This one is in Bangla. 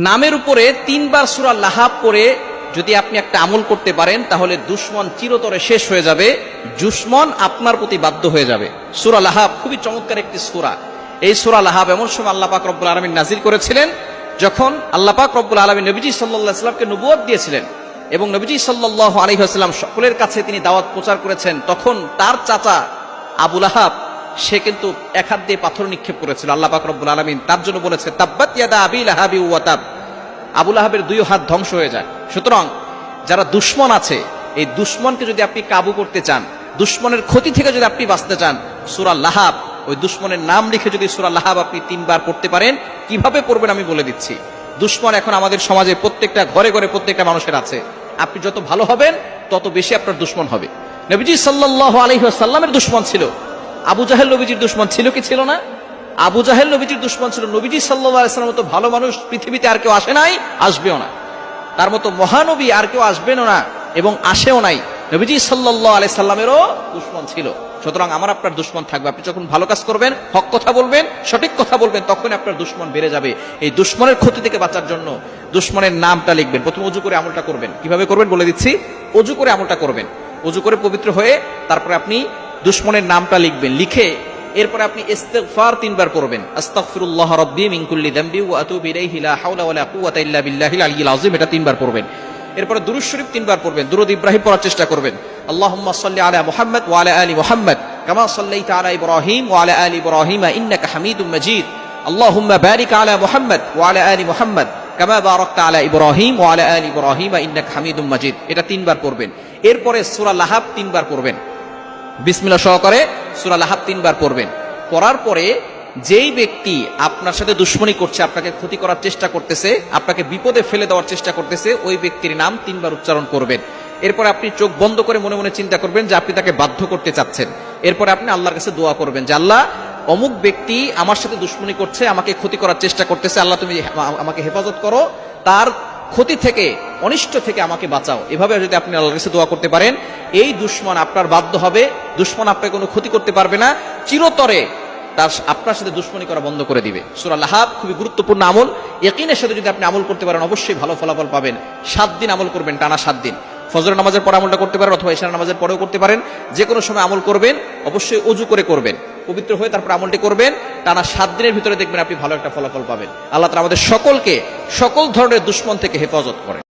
নামের উপরে 3 বার সূরা লাহাব পড়ে যদি আপনি একটা আমল করতে পারেন তাহলে দুশমন চিরতরে শেষ হয়ে যাবে, দুশমন আপনার প্রতি বাধ্য হয়ে যাবে। সূরা লাহাব খুবই চমৎকার একটি সূরা। এই সূরা লাহাব এমন সময় আল্লাহ পাক রব্বুল আলামিন নাজিল করেছিলেন যখন আল্লাহ পাক রব্বুল আলামিন নবীজি সাল্লাল্লাহু আলাইহি ওয়াসাল্লামকে নবুয়ত দিয়েছিলেন এবং নবীজি সাল্লাল্লাহু আলাইহি ওয়াসাল্লাম সকলের কাছে তিনি দাওয়াত প্রচার করেছেন। তখন তার চাচা আবু লাহাব সে কিন্তু এক হাত দিয়ে পাথর নিক্ষেপ করেছিল। আল্লাহ পাক রব্বুল আলামিন তার জন্য বলেছে তাব্বাত ইয়াদা আবি লাহাবি ওয়া তাব, আবু লাহাবের 2 হাত ধ্বংস হয়ে যায়। সুতরাং যারা দুশমন আছে, এই দুশমনকে যদি আপনি কাবু করতে চান, দুশমনের ক্ষতি থেকে যদি আপনি বাঁচতে চান, সূরা লাহাব, ওই দুশমনের নাম লিখে যদি সূরা লাহাব আপনি 3 বার পড়তে পারেন, কিভাবে পড়বেন আমি বলে দিচ্ছি। দুশমন এখন আমাদের সমাজে প্রত্যেকটা ঘরে ঘরে প্রত্যেকটা মানুষের আছে। আপনি যত ভালো হবেন তত বেশি আপনার দুশমন হবে। নবীজি সাল্লাল্লাহু আলাইহি ওয়াসাল্লামের দুশমন ছিল আবু জাহেল। নবীজির দুশমন ছিল কি ছিল না? আবু জাহেল নবীজির দুশমন ছিল। নবীজি সাল্লাল্লাহু আলাইহি ওয়াসাল্লামের মতো ভালো মানুষ পৃথিবীতে আর কেউ আসে নাই, আসবেও না। তার মতো মহানবী আর কেউ আসবেনও না এবং আসেও নাই। নবীজি সাল্লাল্লাহু আলাইহি সাল্লামেরও দুশমন ছিল। সুতরাং আমার আপনার দুশমন থাকবে। আপনি যখন ভালো কাজ করবেন, হক কথা বলবেন, সঠিক কথা বলবেন, তখন আপনার দুশমন বেড়ে যাবে। এই দুশমনের ক্ষতি থেকে বাঁচার জন্য দুশমনের নামটা লিখবেন। প্রথমে ওযু করে আমলটা করবেন। কিভাবে করবেন বলে দিচ্ছি। ওযু করে আমলটা করবেন। ওযু করে পবিত্র হয়ে তারপরে আপনি দুশমনের নামটা লিখবেন। লিখে এরপরে আপনি ইস্তিগফার 3 বার পড়বেন। আস্তাগফিরুল্লাহ রাব্বি মিন কুল্লি যামবি ওয়া আতুবু ইলাইহি লা হাওলা ওয়া লা কুওয়াতা ইল্লা বিল্লাহিল আলিয়্যিল আযীম, এটা 3 বার পড়বেন। এরপরে দুরূদ শরীফ 3 বার পড়বেন। দুরূদ ইব্রাহিম পড়ার চেষ্টা করবেন। আল্লাহুম্মা সাল্লি আলা মুহাম্মদ ওয়া আলা আলি মুহাম্মদ কামা সাল্লাইতা আলা ইব্রাহিম ওয়া আলা আলি ইব্রাহিম ইন্নাকা হামিদুম মাজিদ। আল্লাহুম্মা বারিক আলা মুহাম্মদ ওয়া আলা আলি মুহাম্মদ কামা বারাকতা আলা ইব্রাহিম ওয়া আলা আলি ইব্রাহিম ইন্নাকা হামিদুম মাজিদ, এটা 3 বার পড়বেন। এরপরে সূরা লাহাব 3 বার পড়বেন। বিসমিল্লাহ সহকারে সূরা লাহাব 3 বার পড়বেন। পড়ার পরে যেই ব্যক্তি আপনার সাথে দুশমনি করছে, আপনাকে ক্ষতি করার চেষ্টা করতেছে, আপনাকে বিপদে ফেলে দেওয়ার চেষ্টা করতেছে, ওই ব্যক্তির নাম 3 বার উচ্চারণ করবেন। এরপর আপনি চোখ বন্ধ করে মনে মনে চিন্তা করবেন যে আপনি তাকে বাধ্য করতে চাচ্ছেন। এরপরে আপনি আল্লাহর কাছে দোয়া করবেন যে আল্লাহ, অমুক ব্যক্তি আমার সাথে দুশমনি করছে, আমাকে ক্ষতি করার চেষ্টা করতেছে, আল্লাহ তুমি আমাকে হেফাজত করো, তার ক্ষতি থেকে, অনিষ্ট থেকে আমাকে বাঁচাও। এভাবে যদি আপনি আল্লাহর কাছে দোয়া করতে পারেন, এই দুশমন আপনার বাধ্য হবে, দুশমন আপনাকে কোনো ক্ষতি করতে পারবে না, চিরতরে তার আপনার সাথে দুশমনি করা বন্ধ করে দিবে। সূরা লাহাব খুবই গুরুত্বপূর্ণ আমল। ইয়াকিনের সাথে যদি আপনি আমল করতে পারেন অবশ্যই ভালো ফলাফল পাবেন। 7 দিন আমল করবেন, টানা 7 দিন। ফজরের নামাজের পরে আমলটা করতে পারেন অথবা ইশার নামাজের পরেও করতে পারেন। যে কোনো সময় আমল করবেন, অবশ্যই ওযু করে করবেন, পবিত্র হয়ে তারপর আমলটি করবেন। টানা 7 দিনের ভিতরে দেখবেন আপনি ভালো একটা ফলাফল পাবেন। আল্লাহ তাআলা আমাদের সকলকে সকল ধরনের দুশমন থেকে হেফাজত করেন।